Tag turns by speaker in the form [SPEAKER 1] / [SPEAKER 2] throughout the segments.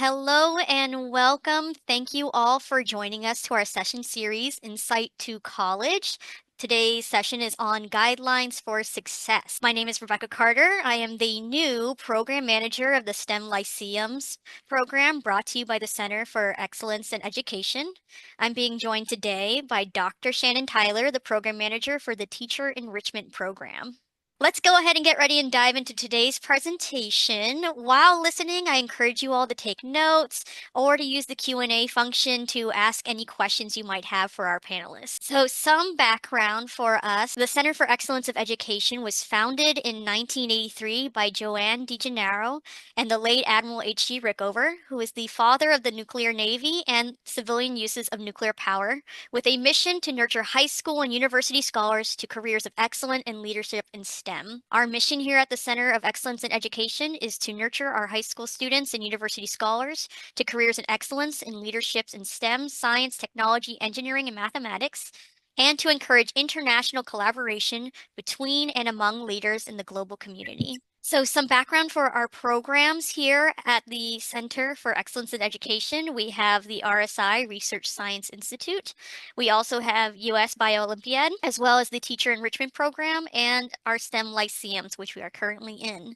[SPEAKER 1] Hello and welcome. Thank you all for joining us to our session series, Insight to College. Today's session is on guidelines for success. My name is Rebecca Carter. I am the new program manager of the STEM Lyceums program brought to you by the Center for Excellence in Education. I'm being joined today by Dr. Shannon Tyler, the program manager for the Teacher Enrichment Program. Let's go ahead and get ready and dive into today's presentation. While listening, I encourage you all to take notes or to use the Q&A function to ask any questions you might have for our panelists. So some background for us. The Center for Excellence of Education was founded in 1983 by Joanne DeGennaro and the late Admiral H.G. Rickover, who is the father of the nuclear navy and civilian uses of nuclear power, with a mission to nurture high school and university scholars to careers of excellence in leadership in STEM. Our mission here at the Center of Excellence in Education is to nurture our high school students and university scholars to careers in excellence in leaderships in STEM, science, technology, engineering, and mathematics, and to encourage international collaboration between and among leaders in the global community. So some background for our programs here at the Center for Excellence in Education. We have the RSI Research Science Institute. We also have US Bio-Olympiad, as well as the Teacher Enrichment Program and our STEM Lyceums, which we are currently in.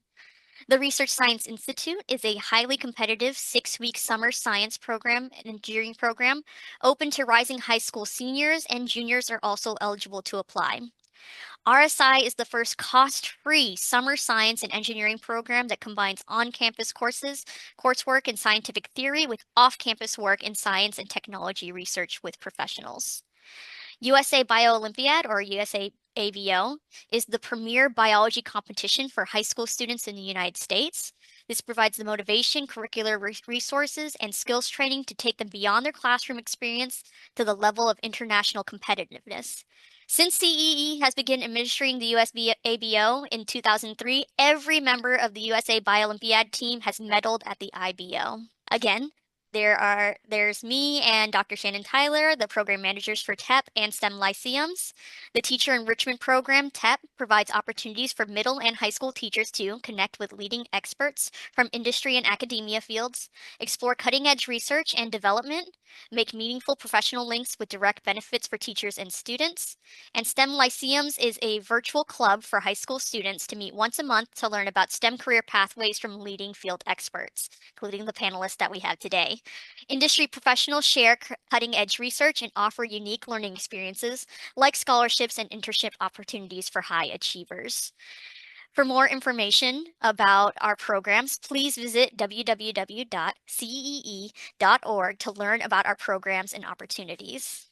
[SPEAKER 1] The Research Science Institute is a highly competitive 6-week summer science program and engineering program open to rising high school seniors, and juniors are also eligible to apply. RSI is the first cost-free summer science and engineering program that combines on-campus coursework in scientific theory with off-campus work in science and technology research with professionals. USA Bio-Olympiad, or USA ABO, is the premier biology competition for high school students in the United States. This provides the motivation, curricular resources, and skills training to take them beyond their classroom experience to the level of international competitiveness. Since CEE has begun administering the USB ABO in 2003, every member of the USA Bio-Olympiad team has medaled at the IBO. Again, there's me and Dr. Shannon Tyler, the program managers for TEP and STEM Lyceums. The Teacher Enrichment Program, TEP, provides opportunities for middle and high school teachers to connect with leading experts from industry and academia fields, explore cutting-edge research and development, make meaningful professional links with direct benefits for teachers and students. And STEM Lyceums is a virtual club for high school students to meet once a month to learn about STEM career pathways from leading field experts, including the panelists that we have today. Industry professionals share cutting-edge research and offer unique learning experiences like scholarships and internship opportunities for high achievers. For more information about our programs, please visit www.cee.org to learn about our programs and opportunities.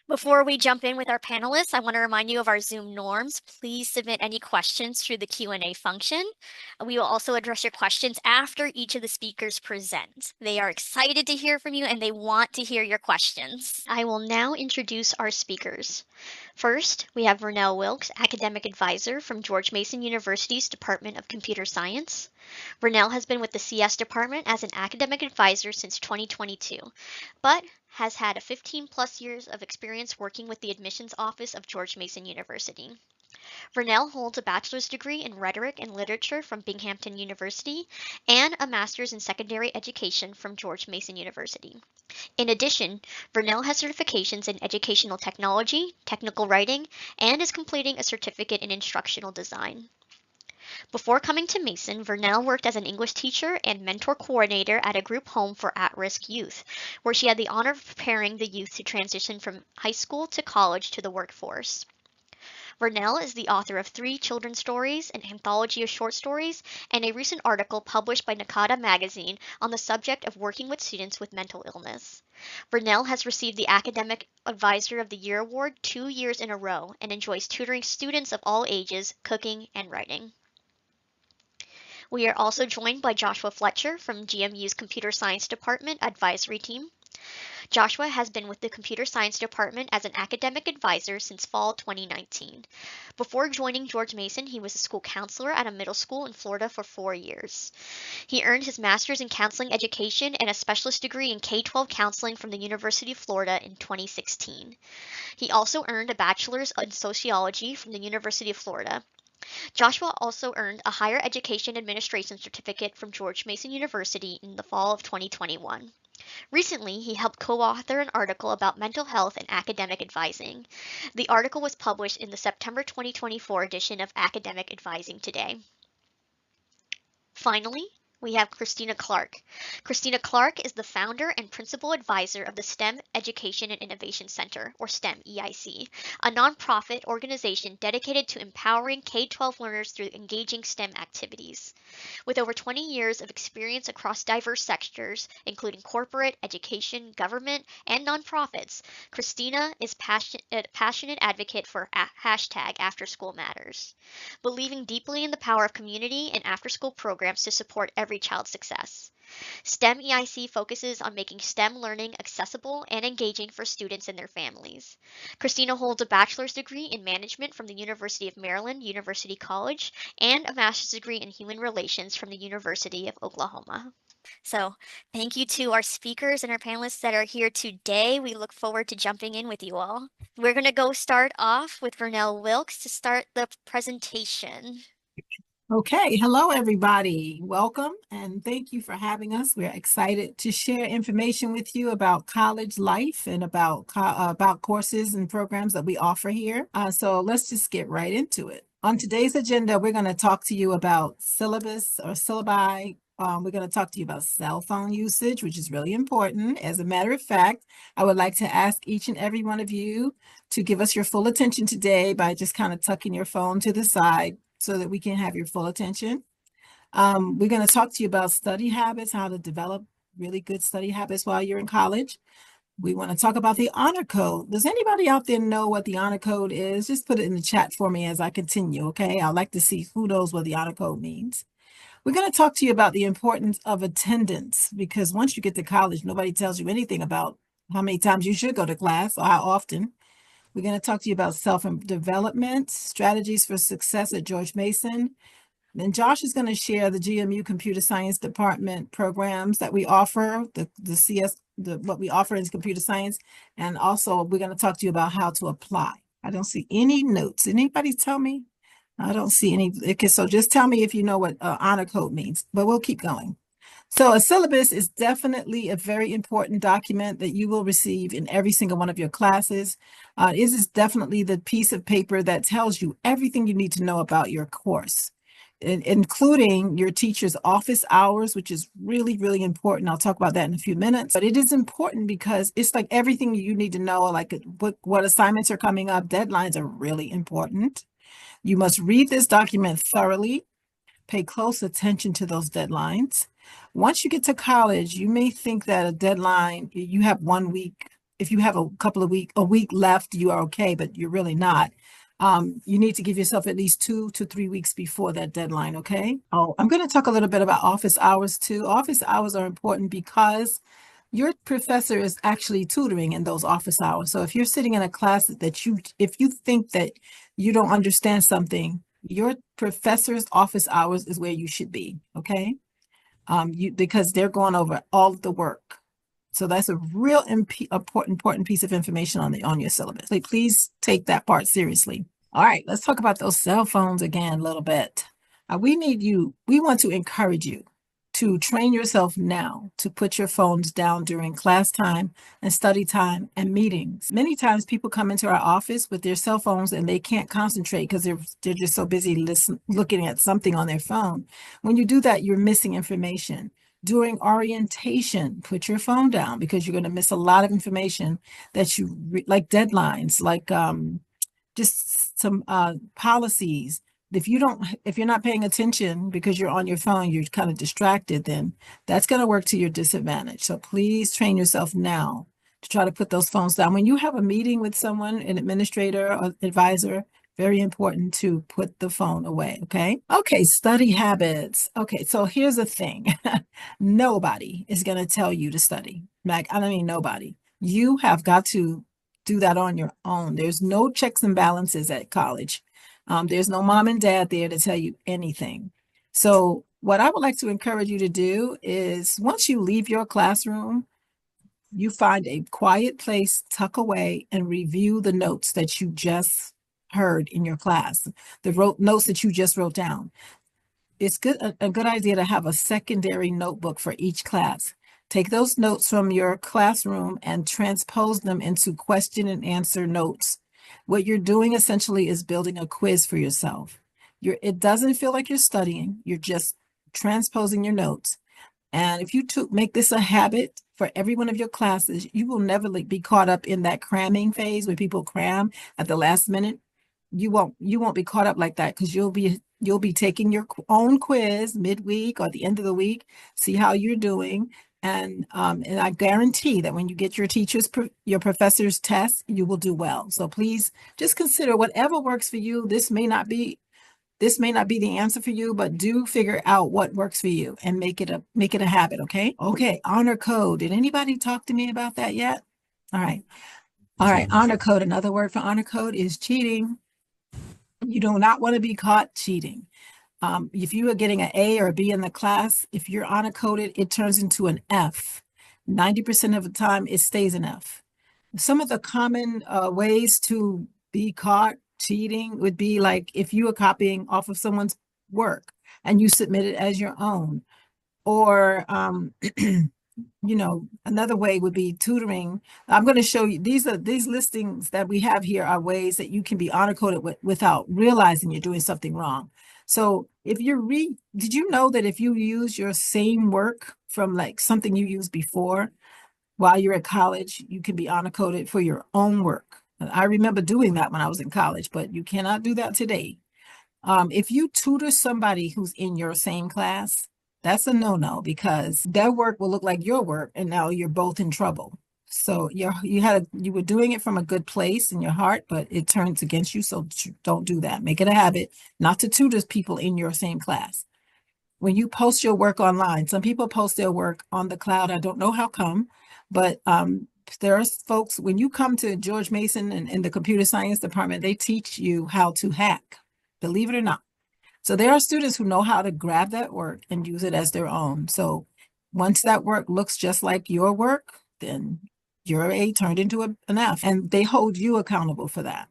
[SPEAKER 1] Before we jump in with our panelists, I want to remind you of our Zoom norms. Please submit any questions through the Q&A function. We will also address your questions after each of the speakers present. They are excited to hear from you and they want to hear your questions. I will now introduce our speakers. First, we have Vernell Wilkes, Academic Advisor from George Mason University's Department of Computer Science. Vernell has been with the CS Department as an Academic Advisor since 2022, but has had 15+ years of experience working with the Admissions Office of George Mason University. Vernell holds a bachelor's degree in Rhetoric and Literature from Binghamton University and a master's in Secondary Education from George Mason University. In addition, Vernell has certifications in Educational Technology, Technical Writing, and is completing a certificate in Instructional Design. Before coming to Mason, Vernell worked as an English teacher and mentor coordinator at a group home for at-risk youth, where she had the honor of preparing the youth to transition from high school to college to the workforce. Vernell is the author of 3 children's stories, an anthology of short stories, and a recent article published by Nakata magazine on the subject of working with students with mental illness. Vernell has received the Academic Advisor of the Year award 2 years in a row and enjoys tutoring students of all ages, cooking, and writing. We are also joined by Joshua Fletcher from GMU's Computer Science Department Advisory Team. Joshua has been with the Computer Science Department as an academic advisor since fall 2019. Before joining George Mason, he was a school counselor at a middle school in Florida for 4 years. He earned his master's in counseling education and a specialist degree in K-12 counseling from the University of Florida in 2016. He also earned a bachelor's in sociology from the University of Florida. Joshua also earned a higher education administration certificate from George Mason University in the fall of 2021. Recently, he helped co author an article about mental health and academic advising. The article was published in the September 2024 edition of Academic Advising Today. Finally, we have Christina Clark. Christina Clark is the founder and principal advisor of the STEM Education and Innovation Center, or STEM EIC, a nonprofit organization dedicated to empowering K-12 learners through engaging STEM activities. With over 20 years of experience across diverse sectors, including corporate, education, government, and nonprofits, Christina is a passionate advocate for hashtag After School Matters, believing deeply in the power of community and after-school programs to support every child's success. STEM EIC focuses on making STEM learning accessible and engaging for students and their families. Christina holds a bachelor's degree in management from the University of Maryland University College and a master's degree in human relations from the University of Oklahoma. So, thank you to our speakers and our panelists that are here today. We look forward to jumping in with you all. We're going to go start off with Vernell Wilkes to start the presentation.
[SPEAKER 2] Okay, hello everybody. Welcome and thank you for having us. We're excited to share information with you about college life and about courses and programs that we offer here. So let's just get right into it. On today's agenda, we're going to talk to you about syllabus or syllabi. We're going to talk to you about cell phone usage, which is really important. As a matter of fact, I would like to ask each and every one of you to give us your full attention today by just kind of tucking your phone to the side so that we can have your full attention. We're going to talk to you about study habits, how to develop really good study habits while you're in college. We want to talk about the honor code. Does anybody out there know what the honor code is? Just put it in the chat for me as I continue, okay? I'd like to see who knows what the honor code means. We're going to talk to you about the importance of attendance, because once you get to college, nobody tells you anything about how many times you should go to class or how often. We're going to talk to you about self-development, strategies for success at George Mason. Then Josh is going to share the GMU Computer Science Department programs that we offer, what we offer is computer science. And also we're going to talk to you about how to apply. I don't see any notes. Anybody tell me? I don't see any. Okay, so just tell me if you know what honor code means, but we'll keep going. So a syllabus is definitely a very important document that you will receive in every single one of your classes. It is definitely the piece of paper that tells you everything you need to know about your course, including your teacher's office hours, which is really, really important. I'll talk about that in a few minutes. But it is important because it's like everything you need to know, like what assignments are coming up. Deadlines are really important. You must read this document thoroughly. Pay close attention to those deadlines. Once you get to college, you may think that a deadline, you have 1 week. If you have a week left, you are okay, but you're really not. You need to give yourself at least 2 to 3 weeks before that deadline, okay? Oh, I'm going to talk a little bit about office hours too. Office hours are important because your professor is actually tutoring in those office hours. So if you're sitting in a class if you think that you don't understand something, your professor's office hours is where you should be, okay? Because they're going over all of the work. So that's a real important piece of information on your syllabus. So please take that part seriously. All right, let's talk about those cell phones again a little bit. We want to encourage you to train yourself now to put your phones down during class time and study time and meetings. Many times people come into our office with their cell phones and they can't concentrate because they're just so busy looking at something on their phone. When you do that, you're missing information. During orientation, put your phone down because you're going to miss a lot of information that like deadlines, like just some policies. If you're not paying attention because you're on your phone, you're kind of distracted, then that's going to work to your disadvantage. So please train yourself now to try to put those phones down. When you have a meeting with someone, an administrator or advisor, very important to put the phone away, okay? Okay, study habits. Okay, so here's the thing. Nobody is going to tell you to study. Like, I don't mean nobody. You have got to do that on your own. There's no checks and balances at college. There's no mom and dad there to tell you anything. So what I would like to encourage you to do is once you leave your classroom, you find a quiet place, tuck away, and review the notes that you just heard in your class, the notes that you just wrote down. It's a good idea to have a secondary notebook for each class. Take those notes from your classroom and transpose them into question and answer notes. What you're doing essentially is building a quiz for yourself. It doesn't feel like you're studying, you're just transposing your notes. And if you make this a habit for every one of your classes, you will never be caught up in that cramming phase where people cram at the last minute. You won't be caught up like that because you'll be taking your own quiz midweek or the end of the week, see how you're doing. And I guarantee that when you get your professor's test, you will do well. So please just consider whatever works for you. This may not be the answer for you, but do figure out what works for you and make it a habit, okay? Okay, honor code. Did anybody talk to me about that yet? All right. All right, honor code. Another word for honor code is cheating. You do not want to be caught cheating. If you are getting an A or a B in the class, if you're honor coded, it turns into an F. 90% of the time, it stays an F. Some of the common ways to be caught cheating would be like if you are copying off of someone's work and you submit it as your own, or another way would be tutoring. I'm going to show you these listings that we have here are ways that you can be honor coded without realizing you're doing something wrong. So if did you know that if you use your same work from like something you used before while you're at college, you can be honor coded for your own work? I remember doing that when I was in college, but you cannot do that today. If you tutor somebody who's in your same class, that's a no-no because their work will look like your work, and now you're both in trouble. So you were doing it from a good place in your heart, but it turns against you. So don't do that. Make it a habit not to tutor people in your same class. When you post your work online, some people post their work on the cloud. I don't know how come, but there are folks, when you come to George Mason and in the computer science department, they teach you how to hack, believe it or not. So there are students who know how to grab that work and use it as their own. So once that work looks just like your work, then your A turned into an F, and they hold you accountable for that.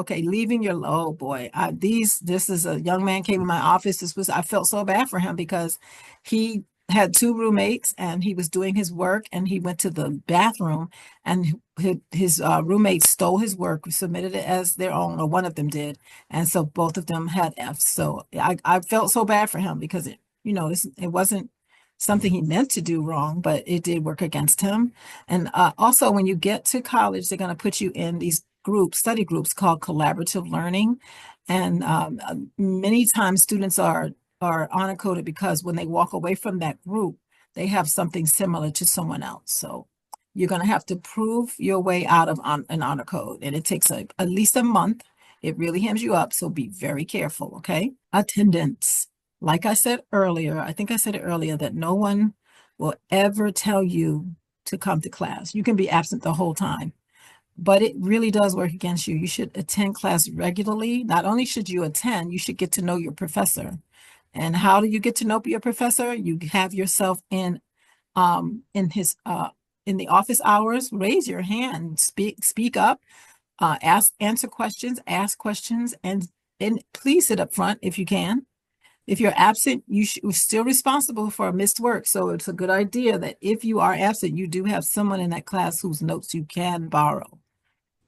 [SPEAKER 2] Leaving your, oh boy, this is a young man came in my office. I felt so bad for him because he had two roommates and he was doing his work and he went to the bathroom and his roommate stole his work, submitted it as their own, or one of them did. And so both of them had Fs. So I felt so bad for him because it wasn't something he meant to do wrong, but it did work against him. And also when you get to college, they're going to put you in these study groups called collaborative learning. And many times students are honor coded because when they walk away from that group, they have something similar to someone else. So you're going to have to prove your way out of an honor code. And it takes at least a month. It really hams you up. So be very careful. Okay. Attendance. Like I said earlier, I think I said it earlier, that no one will ever tell you to come to class. You can be absent the whole time, but it really does work against you. You should attend class regularly. Not only should you attend, you should get to know your professor. And how do you get to know your professor? You have yourself in the office hours. Raise your hand, speak up, answer questions, ask questions, and please sit up front if you can. If you're absent, you're still responsible for missed work. So it's a good idea that if you are absent, you do have someone in that class whose notes you can borrow.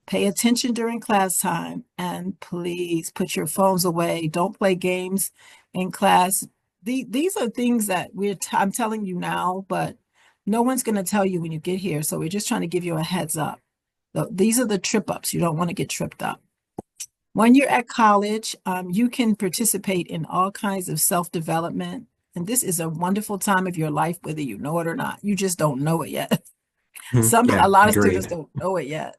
[SPEAKER 2] Pay attention during class time, and please put your phones away. Don't play games in class. These are things that I'm telling you now, but no one's going to tell you when you get here. So we're just trying to give you a heads up. These are the trip ups. You don't want to get tripped up. When you're at college, you can participate in all kinds of self-development. And this is a wonderful time of your life, whether you know it or not. You just don't know it yet. A
[SPEAKER 3] Yeah,
[SPEAKER 2] lot of students
[SPEAKER 3] agreed.
[SPEAKER 2] don't know it yet.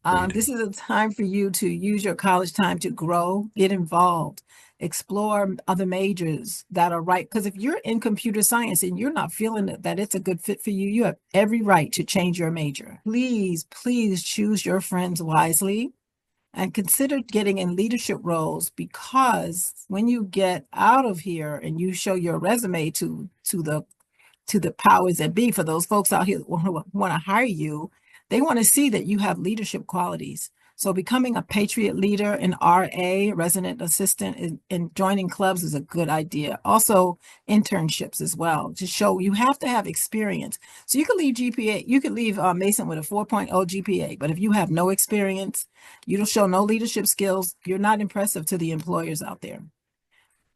[SPEAKER 3] Agreed.
[SPEAKER 2] This is a time for you to use your college time to grow, get involved, explore other majors that are right. Because if you're in computer science and you're not feeling that it's a good fit for you, you have every right to change your major. Please, please choose your friends wisely and consider getting in leadership roles, because when you get out of here and you show your resume to the powers that be, for those folks out here who want to hire you, they want to see that you have leadership qualities. So becoming a Patriot Leader, an RA, resident assistant, and joining clubs is a good idea. Also, internships as well to show you have to have experience. So you could leave GPA, you could leave Mason with a 4.0 GPA, but if you have no experience, you don't show no leadership skills, you're not impressive to the employers out there.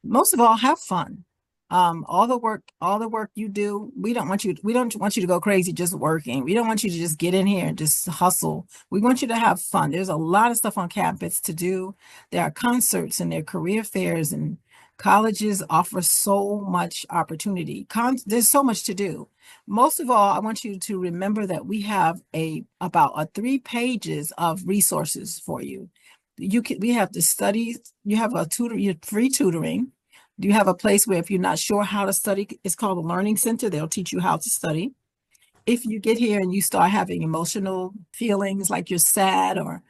[SPEAKER 2] Most of all, have fun. All the work you do, we don't want you to go crazy just working. We don't want you to just get in here and just hustle. We want you to have fun. There's a lot of stuff on campus to do. There are concerts and there are career fairs, and colleges offer so much opportunity. There's so much to do. Most of all, I want you to remember that we have about 3 pages of resources for you. We have the studies, you have a tutor, you have free tutoring. You have a place where if you're not sure how to study, it's called a learning center. They'll teach you how to study. If you get here and you start having emotional feelings like you're sad or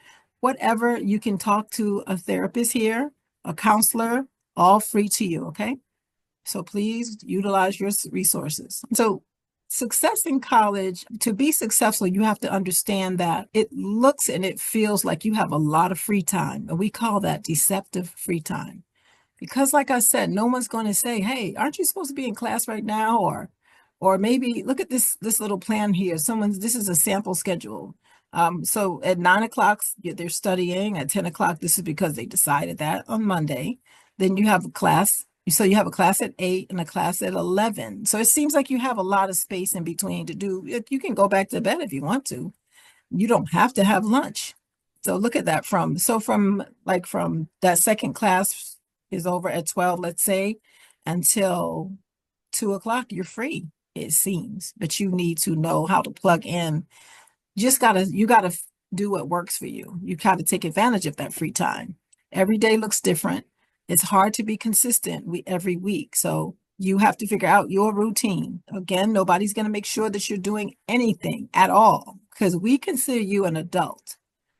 [SPEAKER 2] whatever, you can talk to a therapist here, a counselor, all free to you, okay? So please utilize your resources. So success in college, to be successful, you have to understand that it looks and it feels like you have a lot of free time, and we call that deceptive free time. Because like I said, no one's going to say, hey, aren't you supposed to be in class right now? Or maybe look at this little plan here. This is a sample schedule. So at 9 o'clock, they're studying. At 10 o'clock, this is because they decided that on Monday. Then you have a class. So you have a class at 8 and a class at 11. So it seems like you have a lot of space in between to do. You can go back to bed if you want to. You don't have to have lunch. So look at that from that second class is over at 12, let's say, until 2 o'clock, you're free, it seems. But you need to know how to plug in. You gotta do what works for you. You gotta take advantage of that free time. Every day looks different. It's hard to be consistent every week. So you have to figure out your routine. Again, nobody's going to make sure that you're doing anything at all because we consider you an adult.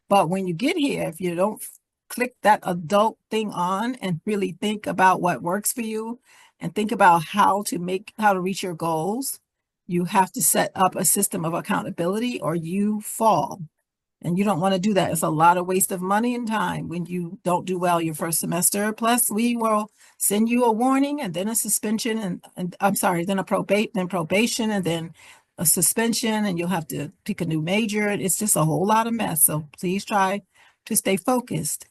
[SPEAKER 2] But when you get here, if you don't click that adult thing on and really think about what works for you and think about how to reach your goals, you have to set up a system of accountability or you fall. And you don't want to do that. It's a lot of waste of money and time when you don't do well your first semester. Plus, we will send you a warning and then a suspension and I'm sorry, then probation, and then a suspension, and you'll have to pick a new major. It's just a whole lot of mess. So please try to stay focused.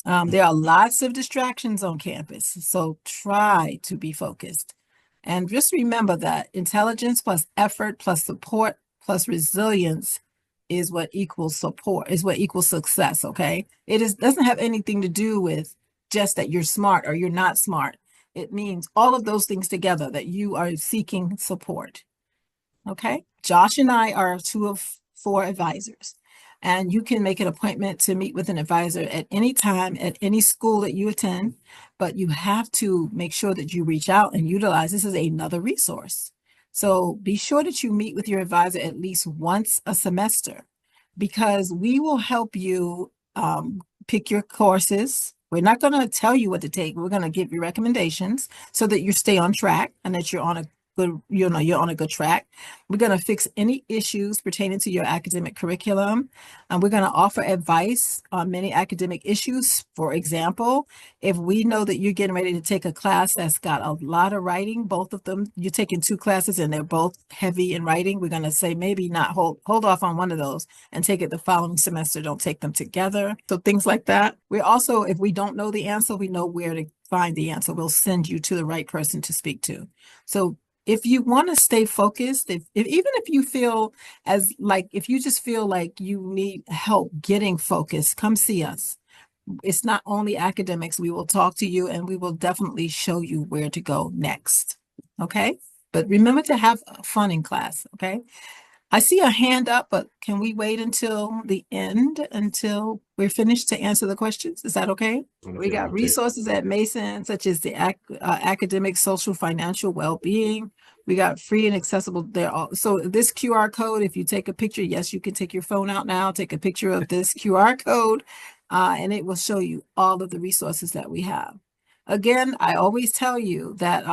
[SPEAKER 2] There are lots of distractions on campus, so try to be focused. And just remember that intelligence plus effort plus support plus resilience is what equals success, okay? Doesn't have anything to do with just that you're smart or you're not smart. It means all of those things together that you are seeking support, okay? Josh and I are 2 of 4 advisors. And you can make an appointment to meet with an advisor at any time, at any school that you attend, but you have to make sure that you reach out and utilize this as another resource. So be sure that you meet with your advisor at least once a semester because we will help you pick your courses. We're not going to tell you what to take. We're going to give you recommendations so that you stay on track and that you're on a good track. We're going to fix any issues pertaining to your academic curriculum. And we're going to offer advice on many academic issues. For example, if we know that you're getting ready to take a class that's got a lot of writing, both of them, you're taking 2 classes and they're both heavy in writing, we're going to say maybe not hold off on one of those and take it the following semester. Don't take them together. So things like that. We also, if we don't know the answer, we know where to find the answer. We'll send you to the right person to speak to. So if you want to stay focused, even if you just feel like you need help getting focused, come see us. It's not only academics. We will talk to you and we will definitely show you where to go next. Okay. But remember to have fun in class. Okay. I see a hand up, but can we wait until the end, until we're finished to answer the questions? Is that okay? We got resources at Mason, such as the academic, social, financial well-being. We got free and accessible there. So this QR code, if you take a picture, yes, you can take your phone out now, take a picture of this QR code, and it will show you all of the resources that we have. Again, I always tell you that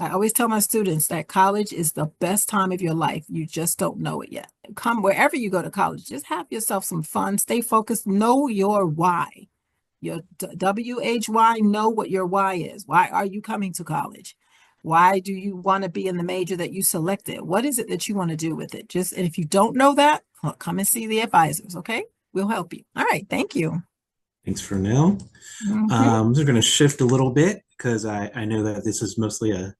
[SPEAKER 2] I always tell my students that college is the best time of your life. You just don't know it yet. Come wherever you go to college, just have yourself some fun, stay focused, know your why. Your WHY, know what your why is. Why are you coming to college? Why do you want to be in the major that you selected? What is it that you want to do with it? Just, and if you don't know that, come and see the advisors, okay? We'll help you. All right, thank you.
[SPEAKER 3] Thanks for now.
[SPEAKER 2] Mhm.
[SPEAKER 3] We're going to shift a little bit because I know that this is mostly a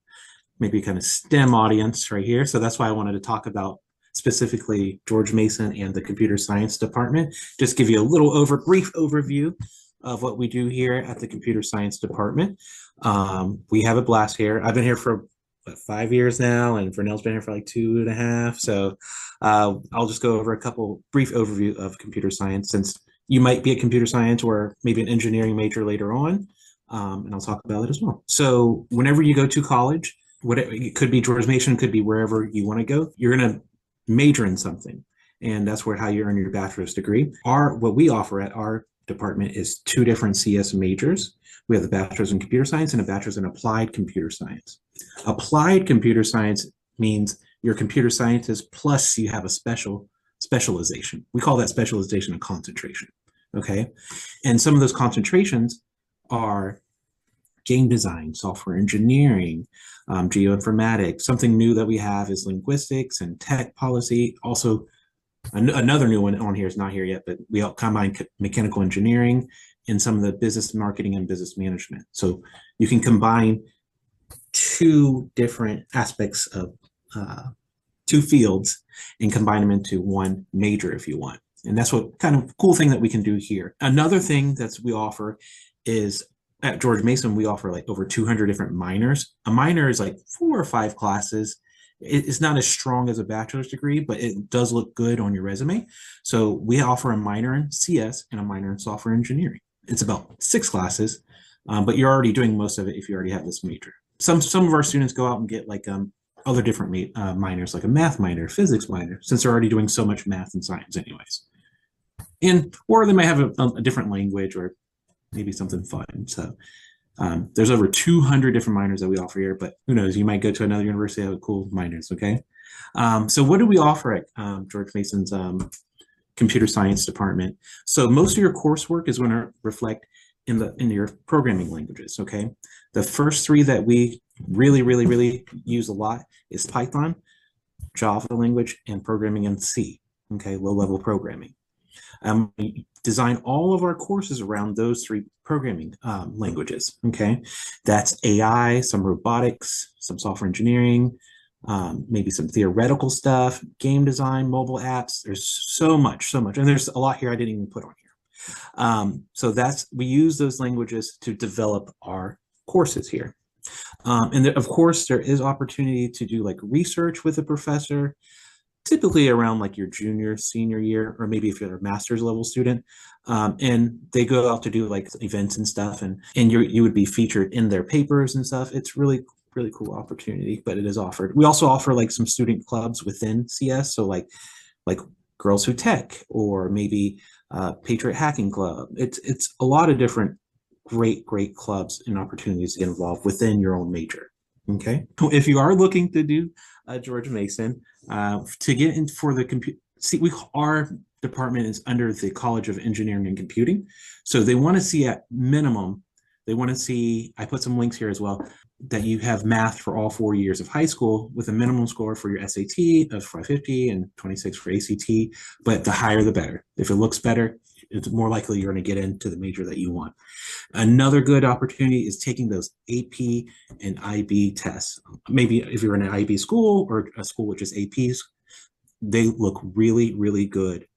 [SPEAKER 3] maybe kind of STEM audience right here. So that's why I wanted to talk about specifically George Mason and the computer science department. Just give you a little brief overview of what we do here at the computer science department. We have a blast here. I've been here for 5 years now, and Vernell's been here for like 2.5. So I'll just go over a couple brief overview of computer science, since you might be a computer science or maybe an engineering major later on. And I'll talk about it as well. So whenever you go to college, it could be George Mason, could be wherever you want to go, you're going to major in something. And that's how you earn your bachelor's degree. What we offer at our department is 2 different CS majors. We have the bachelor's in computer science and a bachelor's in applied computer science. Applied computer science means you're a computer scientist plus you have a specialization. We call that specialization a concentration. Okay. And some of those concentrations are game design, software engineering, geoinformatics. Something new that we have is linguistics and tech policy. Also, another new one on here is not here yet, but we combine mechanical engineering and some of the business marketing and business management. So you can combine 2 different aspects of 2 fields and combine them into 1 major if you want. And that's what kind of cool thing that we can do here. Another thing that we offer is at George Mason, we offer like over 200 different minors. A minor is like 4 or 5 classes. It's not as strong as a bachelor's degree, but it does look good on your resume. So we offer a minor in CS and a minor in software engineering. It's about 6 classes, but you're already doing most of it if you already have this major. Some of our students go out and get like other different minors, like a math minor, physics minor, since they're already doing so much math and science anyways. Or they might have a different language or maybe something fun. So there's over 200 different minors that we offer here, but who knows, you might go to another university that have cool minors, okay? So what do we offer at George Mason's computer science department? So most of your coursework is going to reflect in your programming languages, okay? The first 3 that we really use a lot is Python, Java language, and programming in C, okay, low-level programming. We design all of our courses around those 3 programming languages, okay? That's AI, some robotics, some software engineering, maybe some theoretical stuff, game design, mobile apps. There's so much. And there's a lot here I didn't even put on here. So we use those languages to develop our courses here. And of course, there is opportunity to do like research with a professor, typically around like your junior, senior year, or maybe if you're a master's level student. And they go out to do like events and stuff, and you would be featured in their papers and stuff. It's really cool opportunity, but it is offered. We also offer like some student clubs within CS. So like Girls Who Tech, or maybe Patriot Hacking Club. It's a lot of different great clubs and opportunities to get involved within your own major. Okay. If you are looking to do George Mason, to get in for the our department is under the College of Engineering and Computing. So they want to see at minimum, I put some links here as well, that you have math for all 4 years of high school with a minimum score for your SAT of 550 and 26 for ACT, but the higher the better. If it looks better, it's more likely you're going to get into the major that you want. Another good opportunity is taking those AP and IB tests. Maybe if you're in an IB school or a school with just APs, they look really good.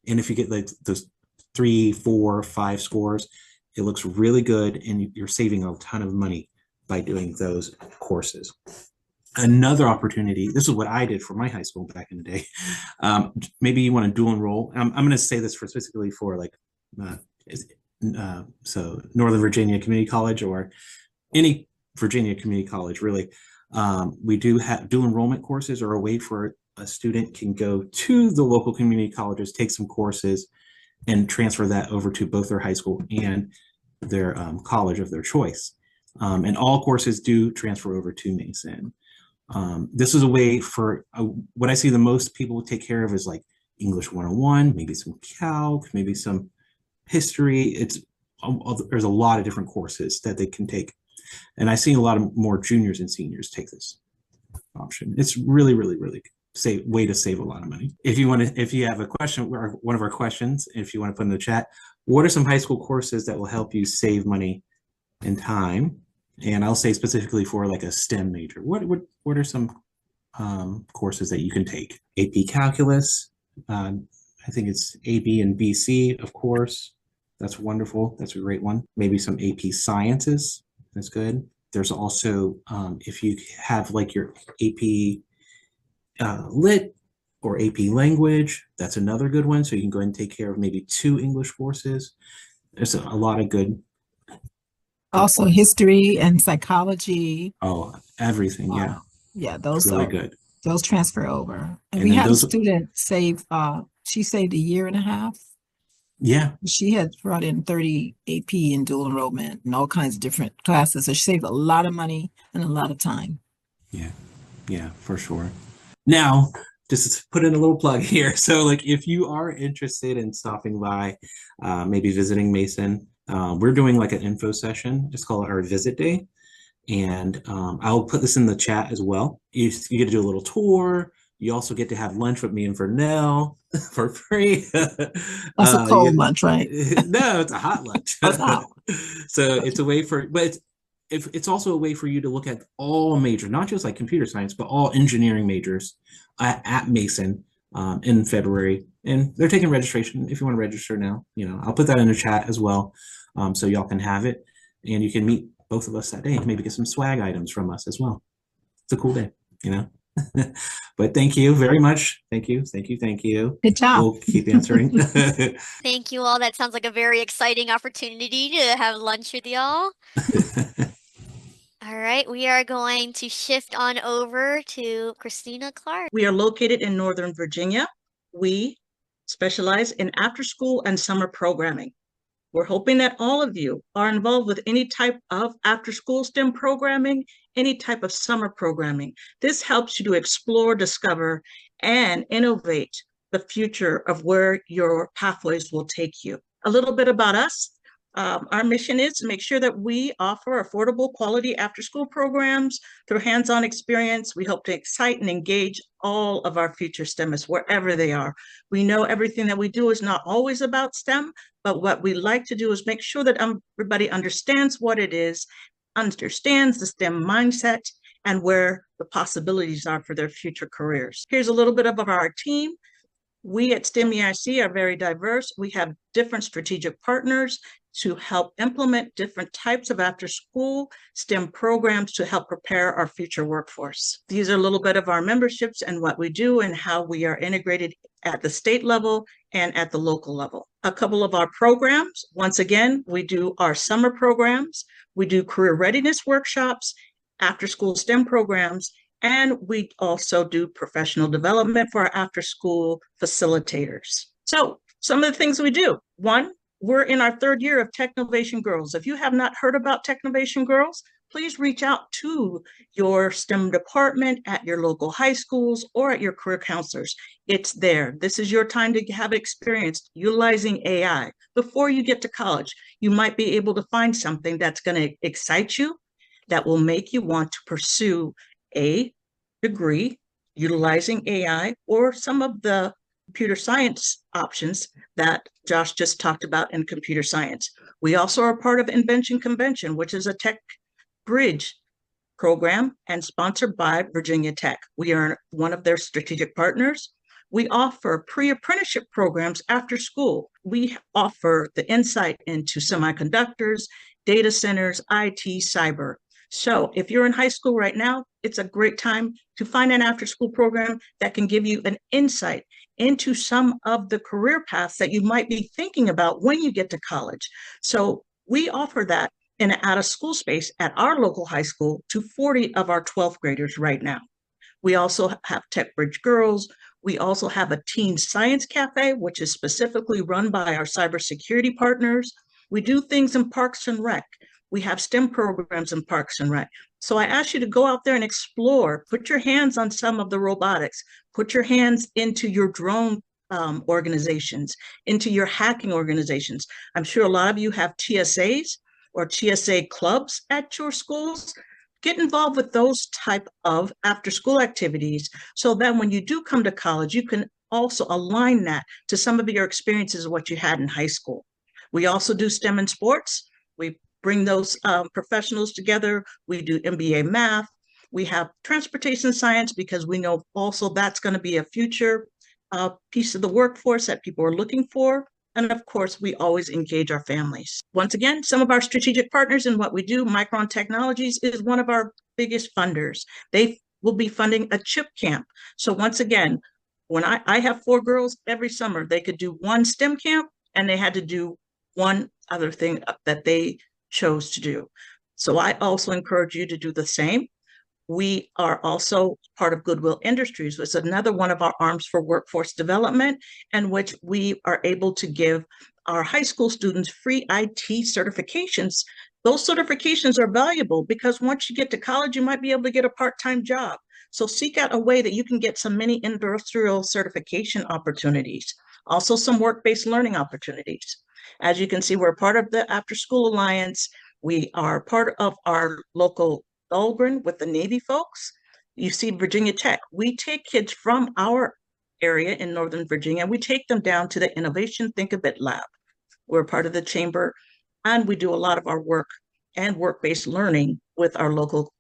[SPEAKER 3] And if you get like those 3, 4, 5 scores, it looks really good, and you're saving a ton of money by doing those courses. Another opportunity, this is what I did for my high school back in the day. Maybe you want to dual enroll. I'm going to say this specifically for like, so Northern Virginia Community College or any Virginia community college, really. We do have dual enrollment courses, or a way for a student can go to the local community colleges, take some courses, and transfer that over to both their high school and their college of their choice. And all courses do transfer over to Mason. This is a way for what I see the most people take care of is like English 101, maybe some calc, maybe some history. There's a lot of different courses that they can take. And I've seen a lot of more juniors and seniors take this option. It's really, really, really way to save a lot of money. If you have a question, one of our questions, if you want to put in the chat, what are some high school courses that will help you save money and time? And I'll say specifically for like a STEM major, what are some courses that you can take? AP Calculus, I think it's AB and BC, of course. That's wonderful. That's a great one. Maybe some AP Sciences. That's good. There's also, if you have like your AP Lit or AP Language, that's another good one. So you can go ahead and take care of maybe 2 English courses. There's a lot of good.
[SPEAKER 2] Also history and psychology.
[SPEAKER 3] Oh, everything. Yeah.
[SPEAKER 2] Yeah, those
[SPEAKER 3] really good.
[SPEAKER 2] Those transfer over. And we
[SPEAKER 3] then
[SPEAKER 2] had a student save, she saved a year and a half.
[SPEAKER 3] Yeah.
[SPEAKER 2] She had brought in 30 AP and dual enrollment and all kinds of different classes. So she saved a lot of money and a lot of time.
[SPEAKER 3] Yeah, for sure. Now, just to put in a little plug here. So like if you are interested in stopping by, maybe visiting Mason, we're doing like an info session. Just call it our visit day. And I'll put this in the chat as well. You get to do a little tour. You also get to have lunch with me and Vernell for free.
[SPEAKER 2] That's a cold lunch, right?
[SPEAKER 3] No, it's a hot lunch. So it's a way but it's also a way for you to look at all majors, not just like computer science, but all engineering majors at Mason in February. And they're taking registration if you want to register now. I'll put that in the chat as well, so y'all can have it. And you can meet both of us that day, maybe get some swag items from us as well. It's a cool day, But thank you very much. Thank you.
[SPEAKER 2] Good job.
[SPEAKER 3] We'll keep answering.
[SPEAKER 1] Thank you all. That sounds like a very exciting opportunity to have lunch with y'all. All right, we are going to shift on over to Christina Clark.
[SPEAKER 4] We are located in Northern Virginia. We specialize in after-school and summer programming. We're hoping that all of you are involved with any type of after-school STEM programming, any type of summer programming. This helps you to explore, discover, and innovate the future of where your pathways will take you. A little bit about us. Our mission is to make sure that we offer affordable, quality after-school programs through hands-on experience. We hope to excite and engage all of our future STEMists wherever they are. We know everything that we do is not always about STEM, but what we like to do is make sure that everybody understands what it is, understands the STEM mindset, and where the possibilities are for their future careers. Here's a little bit of our team. We at STEM EIC are very diverse. We have different strategic partners to help implement different types of after-school STEM programs to help prepare our future workforce. These are a little bit of our memberships and what we do and how we are integrated at the state level and at the local level. A couple of our programs, once again, we do our summer programs, we do career readiness workshops, after-school STEM programs, and we also do professional development for our after-school facilitators. So some of the things we do. One, we're in our 3rd year of Technovation Girls. If you have not heard about Technovation Girls, please reach out to your STEM department at your local high schools or at your career counselors. It's there. This is your time to have experience utilizing AI. Before you get to college, you might be able to find something that's going to excite you, that will make you want to pursue a degree utilizing AI or some of the computer science options that Josh just talked about in computer science. We also are part of Invention Convention, which is a tech bridge program and sponsored by Virginia Tech. We are one of their strategic partners. We offer pre-apprenticeship programs after school. We offer the insight into semiconductors, data centers, IT, cyber. So if you're in high school right now, it's a great time to find an after-school program that can give you an insight into some of the career paths that you might be thinking about when you get to college. So we offer that in an out-of-school space at our local high school to 40 of our 12th graders right now. We also have Tech Bridge Girls. We also have a Teen Science Cafe, which is specifically run by our cybersecurity partners. We do things in Parks and Rec. We have STEM programs in Parks and Rec. So I ask you to go out there and explore, put your hands on some of the robotics, put your hands into your drone organizations, into your hacking organizations. I'm sure a lot of you have TSAs or TSA clubs at your schools. Get involved with those type of after school activities so that when you do come to college, you can also align that to some of your experiences of what you had in high school. We also do STEM and sports. We bring those professionals together. We do MBA math. We have transportation science because we know also that's going to be a future piece of the workforce that people are looking for. And of course, we always engage our families. Once again, some of our strategic partners in what we do, Micron Technologies is one of our biggest funders. They will be funding a chip camp. So once again, when I have 4 girls every summer, they could do one STEM camp and they had to do one other thing that they chose to do. So I also encourage you to do the same. We are also part of Goodwill Industries, which is another one of our arms for workforce development, in which we are able to give our high school students free IT certifications. Those certifications are valuable because once you get to college, you might be able to get a part-time job. So seek out a way that you can get some mini industrial certification opportunities, also some work-based learning opportunities. As you can see, we're part of the After School Alliance. We are part of our local Dahlgren with the Navy folks. You see Virginia Tech. We take kids from our area in Northern Virginia, we take them down to the Innovation Think a Bit Lab. We're part of the chamber, and we do a lot of our work and work-based learning with our local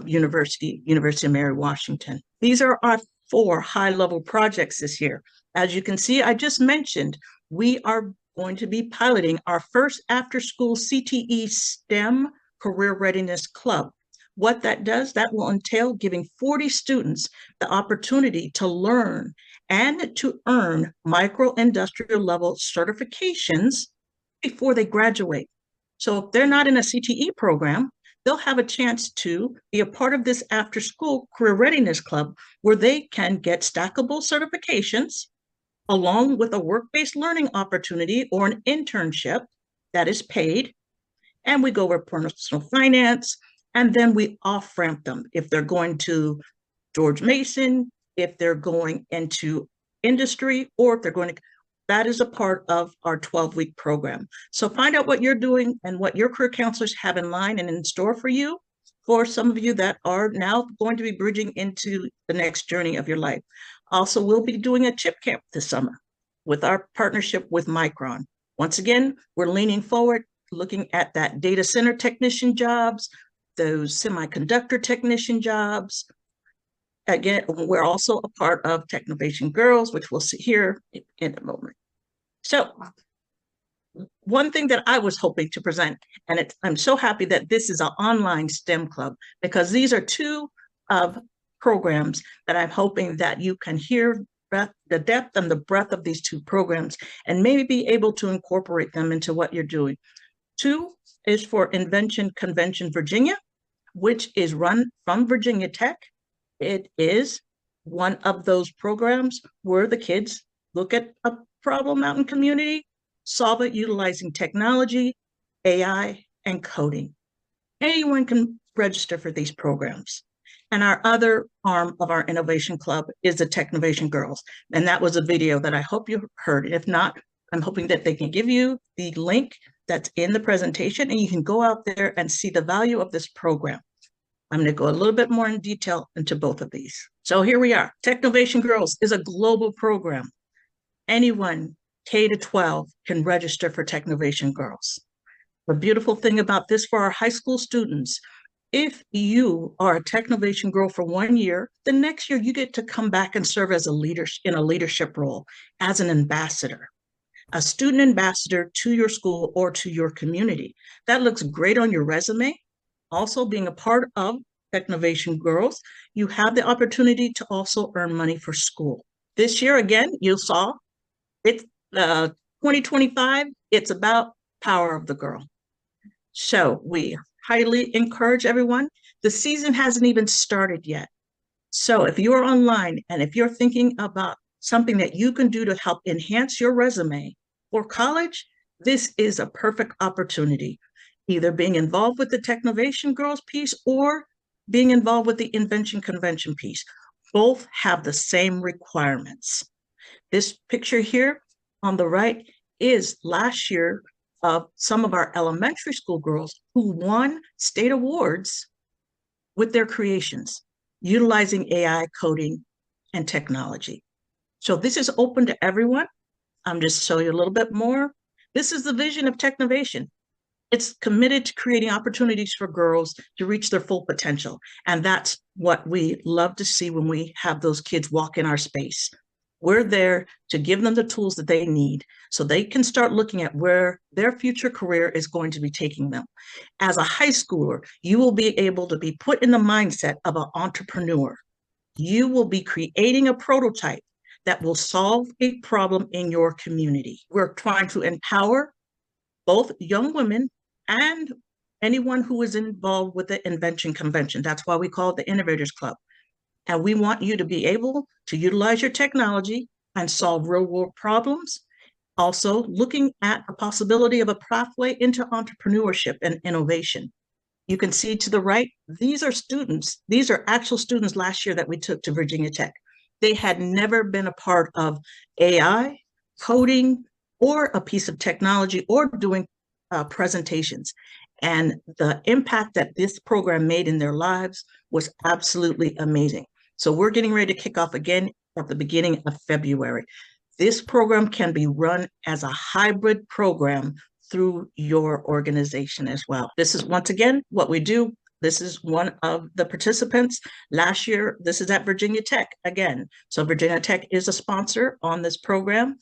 [SPEAKER 4] University of Mary Washington. These are our 4 high-level projects this year. As you can see, I just mentioned, we are going to be piloting our first after-school CTE STEM Career Readiness Club. What that does, that will entail giving 40 students the opportunity to learn and to earn micro-industrial level certifications before they graduate. So if they're not in a CTE program, they'll have a chance to be a part of this after-school career readiness club where they can get stackable certifications along with a work-based learning opportunity or an internship that is paid. And we go over personal finance, and then we off-ramp them if they're going to George Mason, if they're going into industry, or if they're going to, that is a part of our 12-week program. So find out what you're doing and what your career counselors have in line and in store for you, for some of you that are now going to be bridging into the next journey of your life. Also, we'll be doing a chip camp this summer with our partnership with Micron. Once again, we're leaning forward, looking at that data center technician jobs, those semiconductor technician jobs. Again, we're also a part of Technovation Girls, which we'll see here in a moment. So one thing that I was hoping to present, and I'm so happy that this is an online STEM club, because these are 2 of programs that I'm hoping that you can hear the depth and the breadth of these 2 programs and maybe be able to incorporate them into what you're doing. 2 is for Invention Convention Virginia, which is run from Virginia Tech. It is one of those programs where the kids look at a problem out in community, solve it utilizing technology, AI, and coding. Anyone can register for these programs. And our other arm of our innovation club is the Technovation Girls. And that was a video that I hope you heard. If not, I'm hoping that they can give you the link that's in the presentation and you can go out there and see the value of this program. I'm going to go a little bit more in detail into both of these. So here we are. Technovation Girls is a global program. Anyone K to 12 can register for Technovation Girls. The beautiful thing about this for our high school students, if you are a Technovation Girl for 1 year, the next year you get to come back and serve as a leader in a leadership role as an ambassador, a student ambassador to your school or to your community. That looks great on your resume. Also, being a part of Technovation Girls, you have the opportunity to also earn money for school. This year, again, you saw it's 2025, it's about power of the girl. So we highly encourage everyone. The season hasn't even started yet. So if you're online and if you're thinking about something that you can do to help enhance your resume for college, this is a perfect opportunity. either being involved with the Technovation Girls piece or being involved with the Invention Convention piece. Both have the same requirements. This picture here on the right is last year of some of our elementary school girls who won state awards with their creations, utilizing AI, coding, and technology. So this is open to everyone. I'm just showing you a little bit more. This is the vision of Technovation. It's committed to creating opportunities for girls to reach their full potential. And that's what we love to see when we have those kids walk in our space. We're there to give them the tools that they need so they can start looking at where their future career is going to be taking them. As a high schooler, you will be able to be put in the mindset of an entrepreneur. You will be creating a prototype that will solve a problem in your community. We're trying to empower both young women and anyone who is involved with the Invention Convention. That's why we call it the Innovators Club. And we want you to be able to utilize your technology and solve real world problems. Also looking at the possibility of a pathway into entrepreneurship and innovation. You can see to the right, these are students. These are actual students last year that we took to Virginia Tech. They had never been a part of AI, coding, or a piece of technology or doing presentations. And the impact that this program made in their lives was absolutely amazing. So we're getting ready to kick off again at the beginning of February. This program can be run as a hybrid program through your organization as well. This is once again what we do. This is one of the participants. Last year, this is at Virginia Tech again. So Virginia Tech is a sponsor on this program.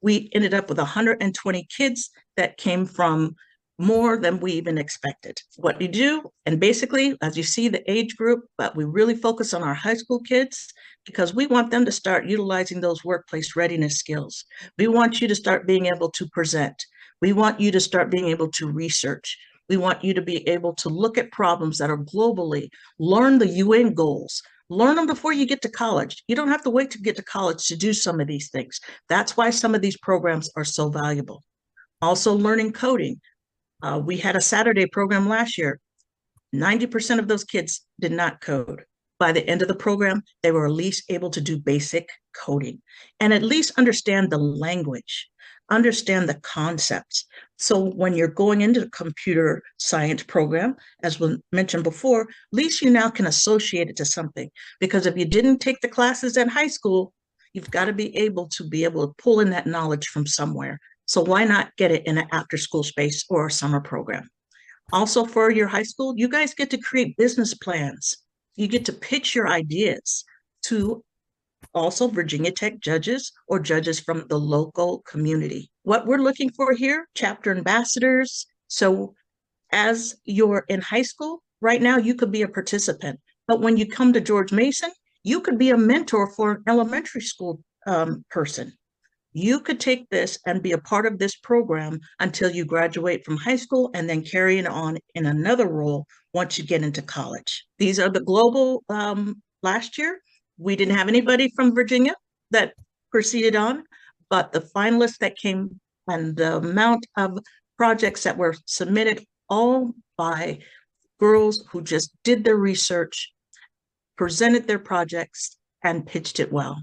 [SPEAKER 4] We ended up with 120 kids that came from more than we even expected. What we do, and basically, as you see the age group, but we really focus on our high school kids because we want them to start utilizing those workplace readiness skills. We want you to start being able to present. We want you to start being able to research. We want you to be able to look at problems that are globally, learn the UN goals, learn them before you get to college. You don't have to wait to get to college to do some of these things. That's why some of these programs are so valuable. Also learning coding. We had a Saturday program last year. 90% of those kids did not code. By the end of the program, they were at least able to do basic coding and at least understand the language, understand the concepts. So when you're going into the computer science program, as we mentioned before, at least you now can associate it to something. Because if you didn't take the classes in high school, you've got to be able to pull in that knowledge from somewhere. So why not get it in an after-school space or a summer program? Also for your high school, you guys get to create business plans. You get to pitch your ideas to also Virginia Tech judges or judges from the local community. What we're looking for here, chapter ambassadors. So as you're in high school, right now you could be a participant. But when you come to George Mason, you could be a mentor for an elementary school person. You could take this and be a part of this program until you graduate from high school and then carry it on in another role once you get into college. These are the global, last year, we didn't have anybody from Virginia that proceeded on, but the finalists that came and the amount of projects that were submitted all by girls who just did their research, presented their projects, and pitched it well.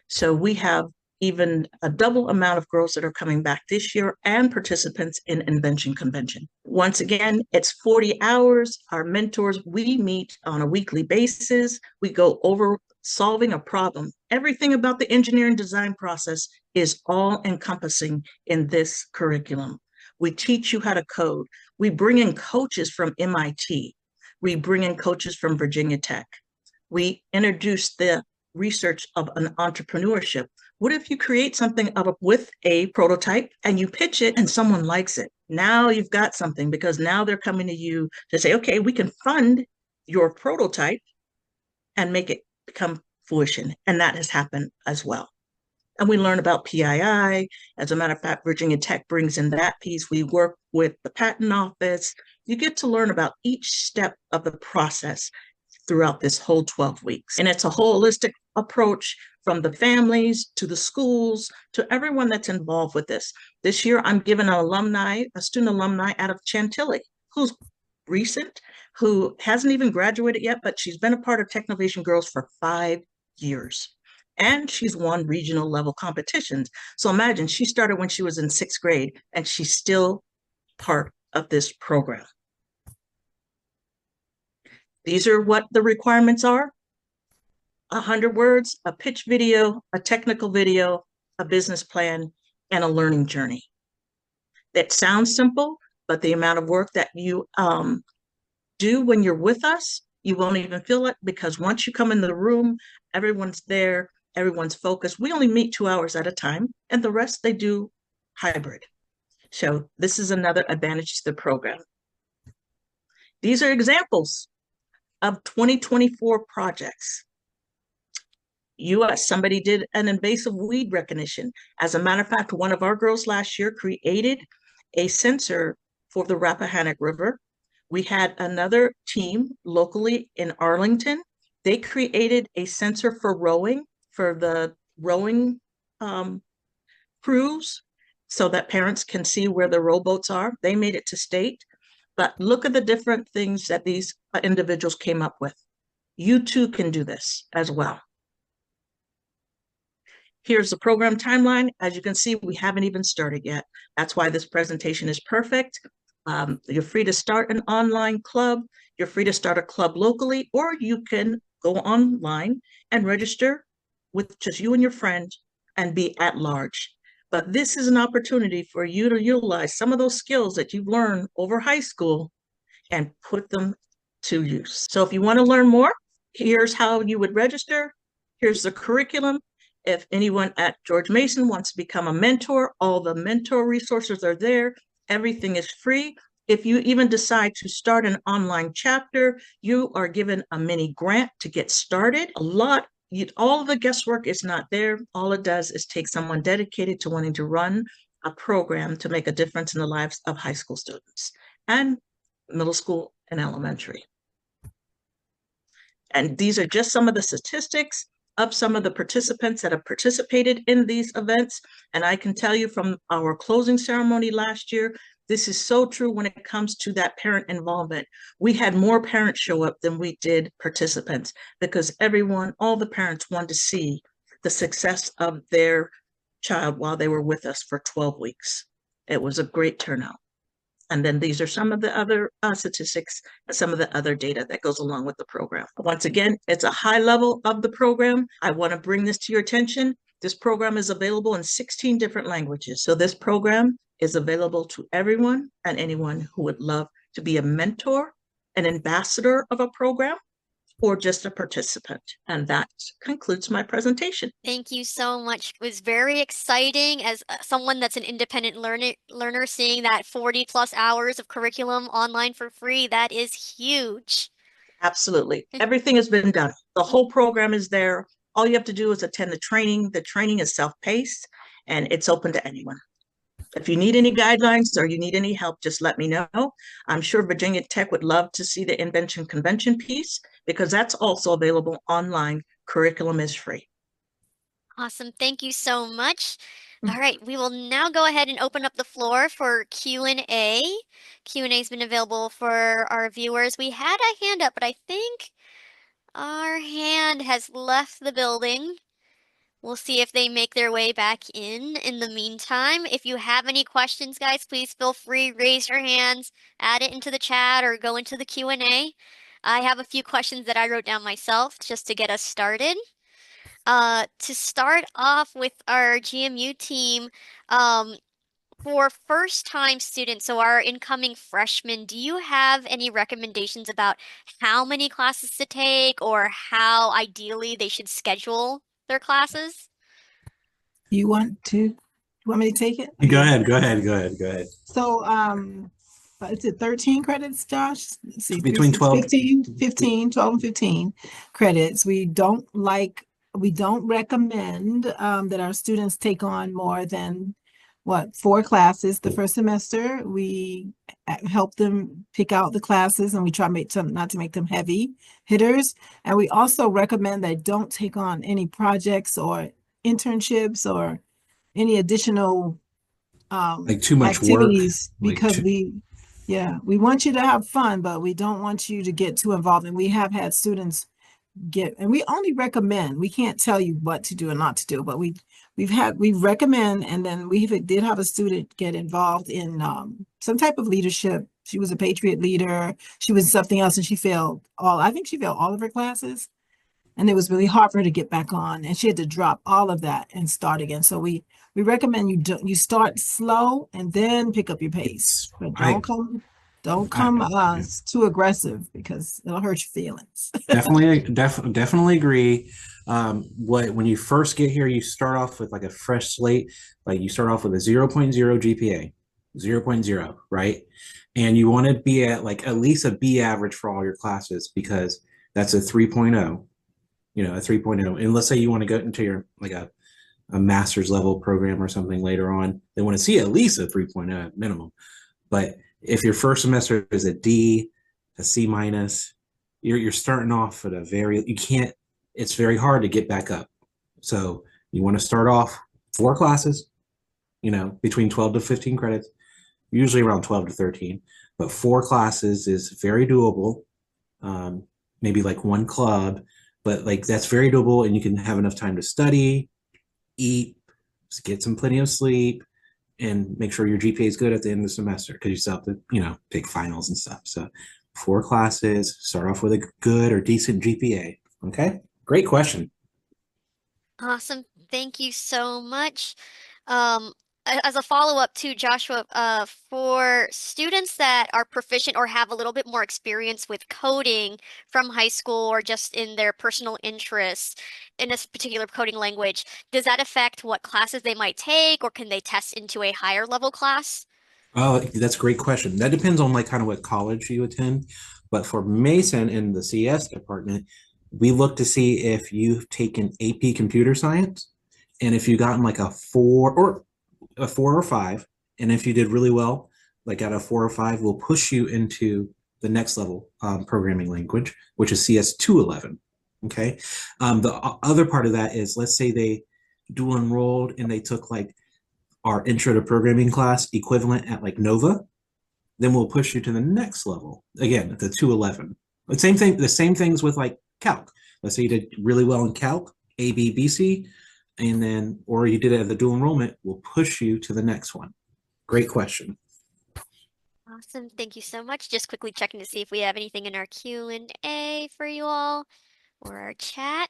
[SPEAKER 4] So we have even a double amount of girls that are coming back this year and participants in Invention Convention. Once again, it's 40 hours. Our mentors, we meet on a weekly basis. We go over solving a problem. Everything about the engineering design process is all encompassing in this curriculum. We teach you how to code. We bring in coaches from MIT. We bring in coaches from Virginia Tech. We introduce the research of an entrepreneurship. What if you create something with a prototype and you pitch it and someone likes it? Now you've got something because now they're coming to you to say, okay, we can fund your prototype and make it become fruition. And that has happened as well. And we learn about PII. As a matter of fact, Virginia Tech brings in that piece. We work with the patent office. You get to learn about each step of the process throughout this whole 12 weeks. And it's a holistic approach from the families to the schools to everyone that's involved with this. This year, I'm giving a student alumni out of Chantilly, who's recent, who hasn't even graduated yet, but she's been a part of Technovation Girls for 5 years. And she's won regional level competitions. So imagine she started when she was in 6th grade and she's still part of this program. These are what the requirements are: 100 words, a pitch video, a technical video, a business plan, and a learning journey. That sounds simple, but the amount of work that you do when you're with us, you won't even feel it, because once you come in the room, everyone's there, everyone's focused. We only meet 2 hours at a time, and the rest they do hybrid. So this is another advantage to the program. These are examples of 2024 projects. Somebody did an invasive weed recognition. As a matter of fact, one of our girls last year created a sensor for the Rappahannock River. We had another team locally in Arlington. They created a sensor for rowing, for the rowing crews, so that parents can see where the rowboats are. They made it to state. But look at the different things that these individuals came up with. You too can do this as well. Here's the program timeline. As you can see, we haven't even started yet. That's why this presentation is perfect. You're free to start an online club. You're free to start a club locally, or you can go online and register with just you and your friend and be at large. But this is an opportunity for you to utilize some of those skills that you've learned over high school and put them to use. So if you want to learn more, here's how you would register. Here's the curriculum. If anyone at George Mason wants to become a mentor, all the mentor resources are there. Everything is free. If you even decide to start an online chapter, you are given a mini grant to get started. All of the guesswork is not there. All it does is take someone dedicated to wanting to run a program to make a difference in the lives of high school students and middle school and elementary. And these are just some of the statistics of some of the participants that have participated in these events. And I can tell you from our closing ceremony last year, this is so true when it comes to that parent involvement. We had more parents show up than we did participants, because all the parents wanted to see the success of their child while they were with us for 12 weeks. It was a great turnout. And then these are some of the other statistics and some of the other data that goes along with the program. Once again, it's a high level of the program. I want to bring this to your attention. This program is available in 16 different languages. So this program is available to everyone and anyone who would love to be a mentor, an ambassador of a program, or just a participant. And that concludes my presentation.
[SPEAKER 1] Thank you so much. It was very exciting as someone that's an independent learner, seeing that 40 plus hours of curriculum online for free. That is huge.
[SPEAKER 4] Absolutely. Everything has been done. The whole program is there. All you have to do is attend the training. The training is self-paced and it's open to anyone. If you need any guidelines or you need any help, just let me know. I'm sure Virginia Tech would love to see the Invention Convention piece, because that's also available online. Curriculum is free.
[SPEAKER 1] Awesome. Thank you so much. All right, we will now go ahead and open up the floor for Q&A. Q&A has been available for our viewers. We had a hand up, but I think our hand has left the building. We'll see if they make their way back in. In the meantime, if you have any questions, guys, please feel free, raise your hands, add it into the chat, or go into the Q&A. I have a few questions that I wrote down myself just to get us started. To start off with our GMU team, for first-time students, so our incoming freshmen, do you have any recommendations about how many classes to take or how ideally they should schedule their classes?
[SPEAKER 2] You want me to take it?
[SPEAKER 3] Go ahead.
[SPEAKER 2] So, is it 13 credits, Josh? Let's see,
[SPEAKER 3] Between 12,
[SPEAKER 2] 12 and 15 credits. We don't recommend that our students take on more than 4 classes the first semester. We help them pick out the classes, and we try not to make them heavy hitters. And we also recommend that don't take on any projects or internships or any additional
[SPEAKER 3] Like too much work,
[SPEAKER 2] activities
[SPEAKER 3] like
[SPEAKER 2] because we want you to have fun, but we don't want you to get too involved. And we have had students and we only recommend, we can't tell you what to do and not to do, but we recommend, and then did have a student get involved in some type of leadership. She was a Patriot leader. She was something else, and I think she failed all of her classes. And it was really hard for her to get back on, and she had to drop all of that and start again. So we recommend you start slow and then pick up your pace,
[SPEAKER 3] it's
[SPEAKER 2] but don't
[SPEAKER 3] I
[SPEAKER 2] come too aggressive because it'll hurt your feelings.
[SPEAKER 3] definitely agree. When you first get here, you start off with like a fresh slate. Like you start off with a 0.0 GPA, 0.0, right? And you want to be at like at least a B average for all your classes because that's a 3.0, a 3.0. And let's say you want to go into your like a master's level program or something later on, they want to see at least a 3.0 minimum. But if your first semester is a D, a C minus, you're starting off at it's very hard to get back up. So you want to start off 4 classes, between 12 to 15 credits, usually around 12 to 13, but 4 classes is very doable. Maybe like 1 club, but like that's very doable and you can have enough time to study, eat, get some plenty of sleep, and make sure your GPA is good at the end of the semester because you still have to, take finals and stuff. So 4 classes, start off with a good or decent GPA. Okay. Great question.
[SPEAKER 1] Awesome. Thank you so much. Um, as a follow-up to Joshua, for students that are proficient or have a little bit more experience with coding from high school or just in their personal interests in a particular coding language, does that affect what classes they might take, or can they test into a higher level class?
[SPEAKER 3] Oh, that's a great question. That depends on like kind of what college you attend. But for Mason in the CS department, we look to see if you've taken AP computer science and if you've gotten like a 4 or 5. And if you did really well, like at a 4 or 5, we'll push you into the next level programming language, which is CS 211. Okay. The other part of that is let's say they dual enrolled and they took like our intro to programming class equivalent at like Nova, then we'll push you to the next level again at the 211. The same things with like calc. Let's say you did really well in calc, A, B, B, C, and then, or you did it at the dual enrollment, we'll push you to the next one. Great question.
[SPEAKER 1] Awesome. Thank you so much. Just quickly checking to see if we have anything in our Q&A for you all or our chat.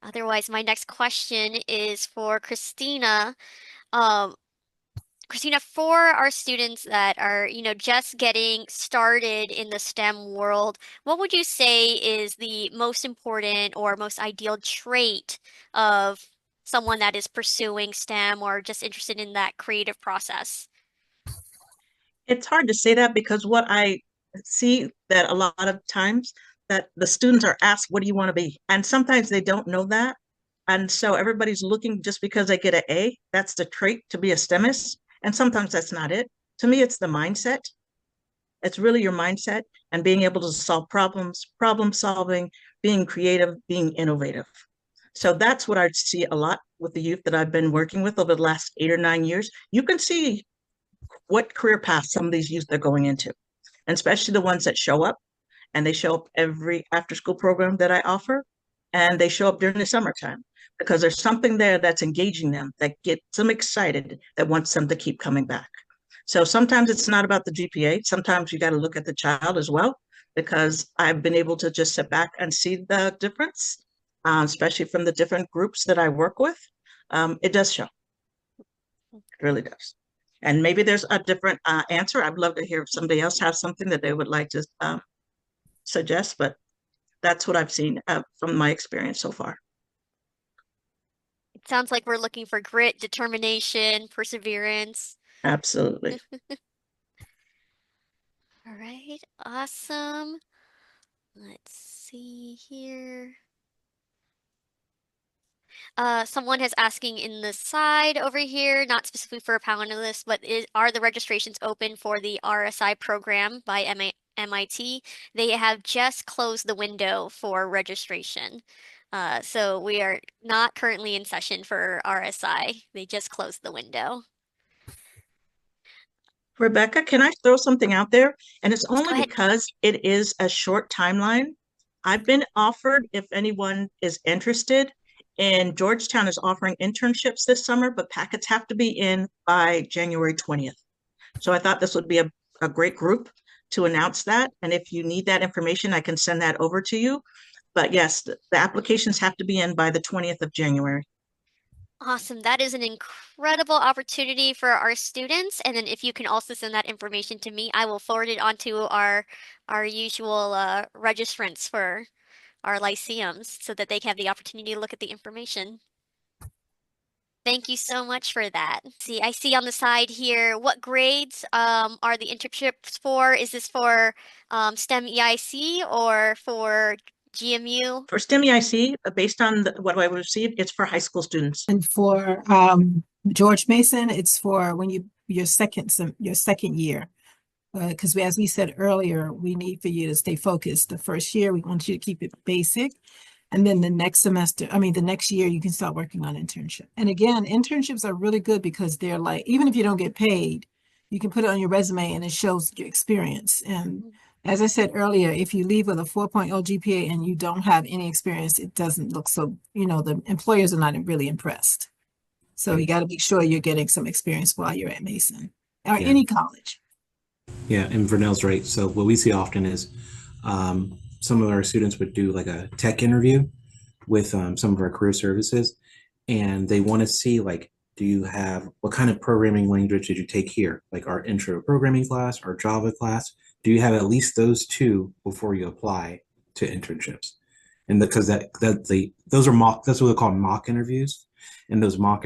[SPEAKER 1] Otherwise, my next question is for Christina. Um, Christina, for our students that are, just getting started in the STEM world, what would you say is the most important or most ideal trait of someone that is pursuing STEM or just interested in that creative process?
[SPEAKER 4] It's hard to say that because what I see that a lot of times that the students are asked, what do you want to be? And sometimes they don't know that. And so everybody's looking just because they get an A, that's the trait to be a STEMist. And sometimes that's not it. To me, it's the mindset. It's really your mindset and being able to solve problems, problem solving, being creative, being innovative. So that's what I see a lot with the youth that I've been working with over the last 8 or 9 years. You can see what career path some of these youth are going into, and especially the ones that show up, and they show up every after school program that I offer, and they show up during the summertime because there's something there that's engaging them, that gets them excited, that wants them to keep coming back. So sometimes it's not about the GPA. Sometimes you got to look at the child as well, because I've been able to just sit back and see the difference, especially from the different groups that I work with. It does show. It really does. And maybe there's a different answer. I'd love to hear if somebody else has something that they would like to suggest, but that's what I've seen from my experience so far.
[SPEAKER 1] It sounds like we're looking for grit, determination, perseverance.
[SPEAKER 4] Absolutely.
[SPEAKER 1] All right, awesome. Let's see here. Someone is asking in the side over here, not specifically for a panelist, but are the registrations open for the RSI program by MIT? They have just closed the window for registration. So we are not currently in session for RSI. They just closed the window.
[SPEAKER 4] Rebecca, can I throw something out there? And it's
[SPEAKER 1] Go
[SPEAKER 4] only
[SPEAKER 1] ahead.
[SPEAKER 4] because it is a short timeline. I've been offered, if anyone is interested, and Georgetown is offering internships this summer, but packets have to be in by January 20th. So I thought this would be a great group to announce that. And if you need that information, I can send that over to you. But yes, the applications have to be in by the 20th of January.
[SPEAKER 1] Awesome. That is an incredible opportunity for our students. And then if you can also send that information to me, I will forward it on to our usual registrants for our lyceums so that they can have the opportunity to look at the information. Thank you so much for that. See, I see on the side here, what grades are the internships for? Is this for STEM EIC or for GMU?
[SPEAKER 4] For STEM EIC, based on what I received, it's for high school students.
[SPEAKER 2] And for George Mason, it's for when your second year. Because as we said earlier, we need for you to stay focused. The first year, we want you to keep it basic. And then the next year, you can start working on internship. And again, internships are really good because they're like, even if you don't get paid, you can put it on your resume and it shows your experience. And as I said earlier, if you leave with a 4.0 GPA and you don't have any experience, it doesn't look so, the employers are not really impressed. So you got to make sure you're getting some experience while you're at Mason or any college.
[SPEAKER 3] Yeah, and Vernell's right. So what we see often is some of our students would do like a tech interview with some of our career services, and they want to see like, do you have, what kind of programming language did you take here? Like our intro programming class, our Java class. Do you have at least those two before you apply to internships? And because those are that's what they call mock interviews, and those mock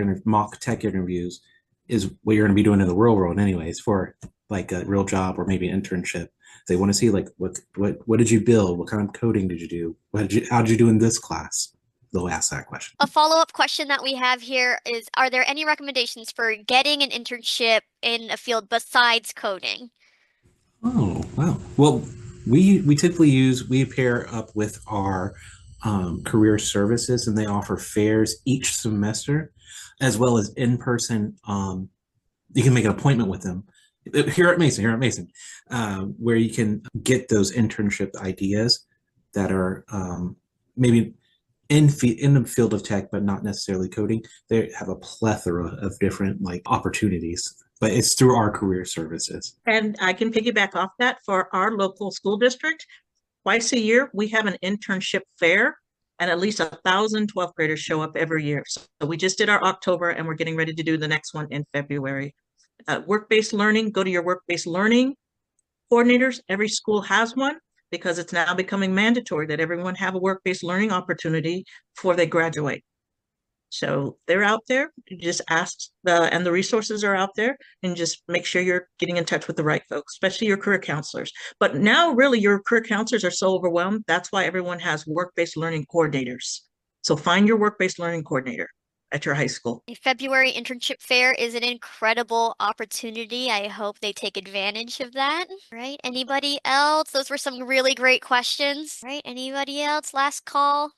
[SPEAKER 3] tech interviews is what you're going to be doing in the real world anyways for like a real job or maybe an internship. They want to see like what did you build? What kind of coding did you do? How did you do in this class? They'll ask that question.
[SPEAKER 1] A follow-up question that we have here is, are there any recommendations for getting an internship in a field besides coding?
[SPEAKER 3] Oh, wow. Well, we typically we pair up with our career services, and they offer fairs each semester, as well as in-person. You can make an appointment with them here at Mason, where you can get those internship ideas that are maybe in the field of tech, but not necessarily coding. They have a plethora of different like opportunities, but it's through our career services.
[SPEAKER 4] And I can piggyback off that for our local school district. Twice a year, we have an internship fair, and at least 1,000 12th graders show up every year. So we just did our October, and we're getting ready to do the next one in February. Work-based learning, go to your work-based learning coordinators. Every school has one because it's now becoming mandatory that everyone have a work-based learning opportunity before they graduate. So they're out there. You just ask and the resources are out there, and just make sure you're getting in touch with the right folks, especially your career counselors. But now really your career counselors are so overwhelmed. That's why everyone has work-based learning coordinators. So find your work-based learning coordinator at your high school.
[SPEAKER 1] A February internship fair is an incredible opportunity. I hope they take advantage of that. Right? Anybody else? Those were some really great questions. Right? Anybody else? Last call.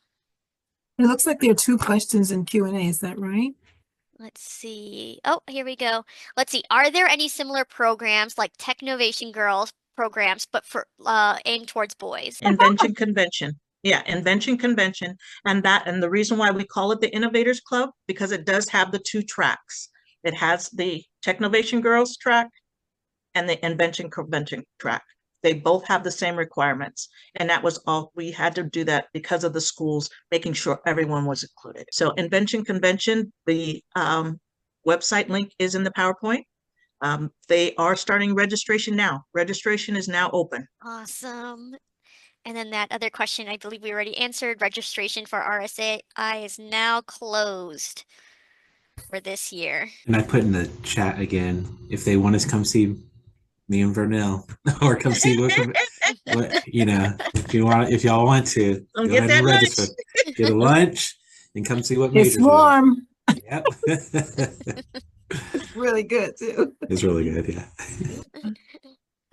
[SPEAKER 2] It looks like there are 2 questions in Q&A. Is that right?
[SPEAKER 1] Let's see. Oh, here we go. Let's see. Are there any similar programs like Technovation Girls programs, but for aimed towards boys?
[SPEAKER 4] Invention Convention. Yeah, Invention Convention. And the reason why we call it the Innovators Club, because it does have the 2 tracks. It has the Technovation Girls track and the Invention Convention track. They both have the same requirements. And that was all, we had to do that because of the schools, making sure everyone was included. So Invention Convention, the website link is in the PowerPoint. They are starting registration now. Registration is now open.
[SPEAKER 1] Awesome. And then that other question, I believe we already answered. Registration for RSAI is now closed for this year.
[SPEAKER 3] And I put in the chat again, if they want us to come see me and Vernell, or come see what if y'all want to,
[SPEAKER 4] Don't
[SPEAKER 3] go
[SPEAKER 4] get
[SPEAKER 3] ahead
[SPEAKER 4] that
[SPEAKER 3] and
[SPEAKER 4] lunch.
[SPEAKER 3] register. Get a lunch and come see what
[SPEAKER 2] It's
[SPEAKER 3] majors we are.
[SPEAKER 2] warm.
[SPEAKER 3] Yep.
[SPEAKER 2] Really good too.
[SPEAKER 3] It's really good, yeah.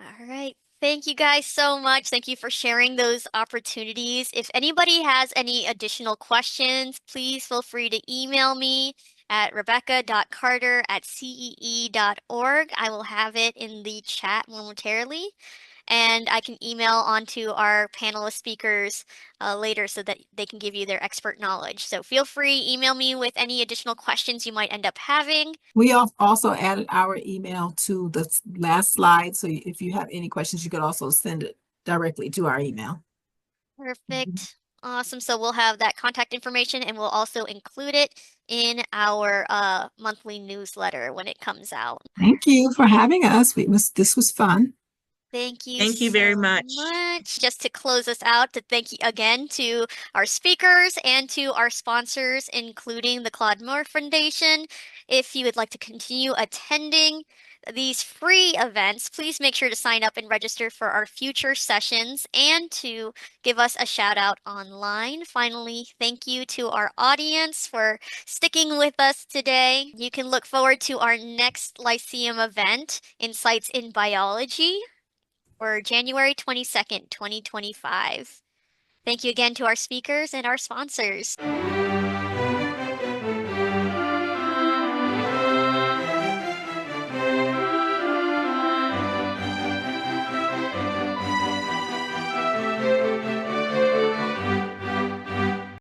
[SPEAKER 1] All right. Thank you guys so much. Thank you for sharing those opportunities. If anybody has any additional questions, please feel free to email me. at rebecca.carter@cee.org. I will have it in the chat momentarily. And I can email onto our panelist speakers later so that they can give you their expert knowledge. So feel free, email me with any additional questions you might end up having.
[SPEAKER 2] We also added our email to the last slide. So if you have any questions, you could also send it directly to our email.
[SPEAKER 1] Perfect. Awesome. So we'll have that contact information and we'll also include it in our monthly newsletter when it comes out.
[SPEAKER 2] Thank you for having us. This was fun.
[SPEAKER 1] Thank you
[SPEAKER 4] Thank you very
[SPEAKER 1] so
[SPEAKER 4] much.
[SPEAKER 1] much. Just to close us out, to thank you again to our speakers and to our sponsors, including the Claude Moore Foundation. If you would like to continue attending these free events, please make sure to sign up and register for our future sessions and to give us a shout out online. Finally, thank you to our audience for sticking with us today. You can look forward to our next Lyceum event, Insights in Biology, for January 22nd, 2025. Thank you again to our speakers and our sponsors.